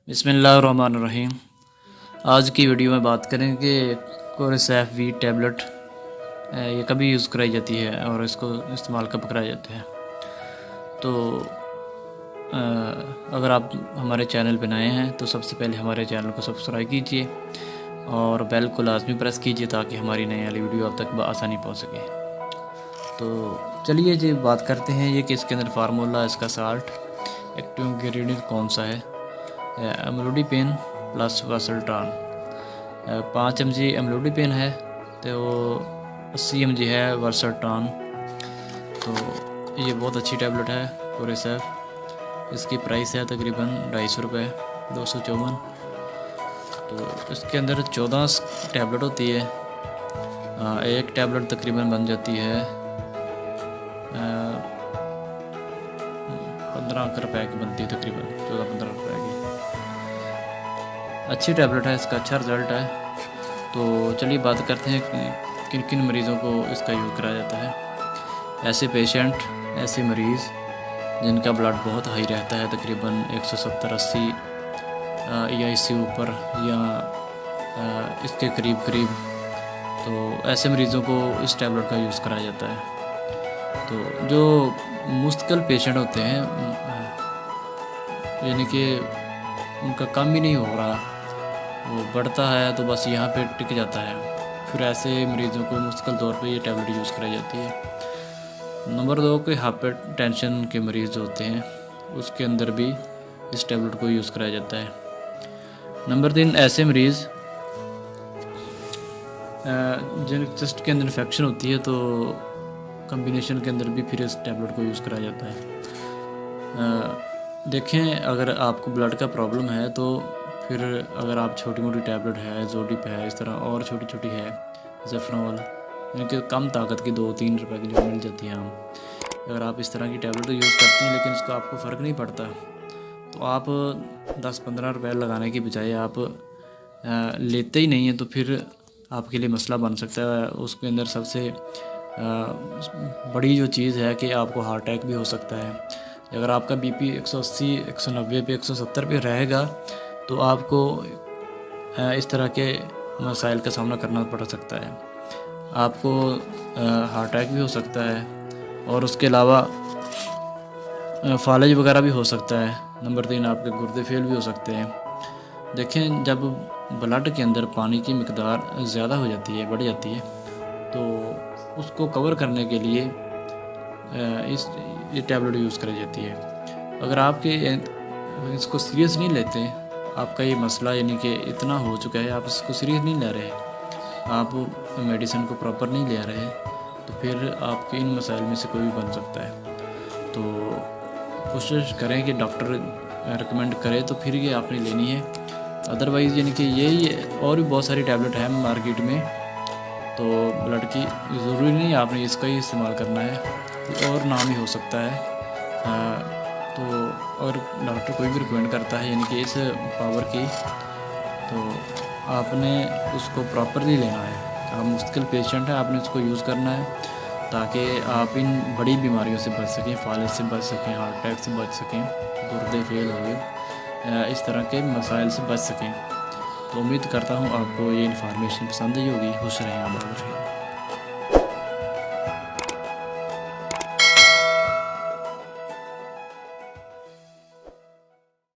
बिस्मिल्लाहिर्रहमानिर्रहीम। आज की वीडियो में बात करेंगे कोरेसैफ वी टैबलेट ये कभी यूज़ कराई जाती है और इसको इस्तेमाल कब कराया जाता है। तो अगर आप हमारे चैनल पर नए हैं तो सबसे पहले हमारे चैनल को सब्सक्राइब कीजिए और बेल को लाजमी प्रेस कीजिए ताकि हमारी नई वाली वीडियो आप तक आसानी पहुँच सके। तो चलिए जी बात करते हैं ये कि इसके अंदर फार्मूला, इसका साल्ट, एक्टिव इंग्रेडिएंट कौन सा है। एमलोडिपिन प्लस वर्सल्टान 5 mg एमलोडिपिन है तो 80 mg है वर्सल्टान। तो ये बहुत अच्छी टैबलेट है कोरेसैफ। इसकी प्राइस है तकरीबन 250 रुपये 254। तो इसके अंदर 14 टैबलेट होती है। एक टैबलेट तकरीबन बन जाती है 15 रुपये की बनती है, तकरीबन 14-15 रुपये की। अच्छी टैबलेट है, इसका अच्छा रिज़ल्ट है। तो चलिए बात करते हैं किन किन मरीज़ों को इसका यूज़ कराया जाता है। ऐसे पेशेंट, ऐसे मरीज़ जिनका ब्लड बहुत हाई रहता है, तकरीबन 170-80 या इससे ऊपर या इसके करीब करीब, तो ऐसे मरीज़ों को इस टैबलेट का यूज़ कराया जाता है। तो जो मुस्तकिल पेशेंट होते हैं, यानी कि उनका काम ही नहीं हो रहा, वो बढ़ता है तो बस यहाँ पे टिक जाता है, फिर ऐसे मरीज़ों को मुश्किल तौर पे ये टैबलेट यूज़ कराई जाती है। नंबर 2 के हाइपर टेंशन के मरीज़ जो होते हैं उसके अंदर भी इस टैबलेट को यूज़ कराया जाता है। नंबर 3 ऐसे मरीज़ जिन चेस्ट के अंदर इन्फेक्शन होती है तो कम्बिनेशन के अंदर भी फिर इस टैबलेट को यूज़ कराया जाता है। देखें, अगर आपको ब्लड का प्रॉब्लम है तो फिर अगर आप छोटी मोटी टैबलेट है, जोडिप है, इस तरह और छोटी छोटी है, ज़ेफ्रोल, इनके कम ताकत की 2-3 रुपए की जो मिल जाती है आम, अगर आप इस तरह की टैबलेट यूज़ करते हैं लेकिन उसका आपको फ़र्क नहीं पड़ता, तो आप 10-15 रुपये लगाने की बजाय आप लेते ही नहीं हैं, तो फिर आपके लिए मसला बन सकता है। उसके अंदर सबसे बड़ी जो चीज़ है कि आपको हार्ट अटैक भी हो सकता है। अगर आपका बीपी 180, 190 पे, 170 पे रहेगा तो आपको इस तरह के मसाइल का सामना करना पड़ सकता है। आपको हार्ट अटैक भी हो सकता है और उसके अलावा फालज वगैरह भी हो सकता है। नंबर 3 आपके गुर्दे फेल भी हो सकते हैं। देखें, जब ब्लड के अंदर पानी की मिकदार ज़्यादा हो जाती है, बढ़ जाती है, तो उसको कवर करने के लिए ये टैबलेट यूज़ कराई जाती है। अगर आपके इसको सीरियस नहीं लेते, आपका ये मसला यानी कि इतना हो चुका है, आप इसको सीरियस नहीं ले रहे, आप मेडिसिन को प्रॉपर नहीं ले रहे, तो फिर आपके इन मसाइल में से कोई भी बन सकता है। तो कोशिश करें कि डॉक्टर रिकमेंड करे तो फिर ये आपने लेनी है। अदरवाइज़ यानी कि यही और भी बहुत सारी टैबलेट है मार्केट में, तो ब्लड की ज़रूरी नहीं आपने इसका ही इस्तेमाल करना है, और नाम ही हो सकता है। तो और डॉक्टर कोई भी रिकमेंड करता है यानी कि इस पावर की, तो आपने उसको प्रॉपरली लेना है। आप मुश्किल पेशेंट है, आपने उसको यूज़ करना है ताकि आप इन बड़ी बीमारियों से बच सकें, फालिज से बच सकें, हार्ट अटैक से बच सकें, गुर्दे फेल हो गए, इस तरह के मसाइल से बच सकें। तो उम्मीद करता हूँ आपको ये इन्फॉर्मेशन पसंद आई होगी। खुश रहें, आबाद रहें।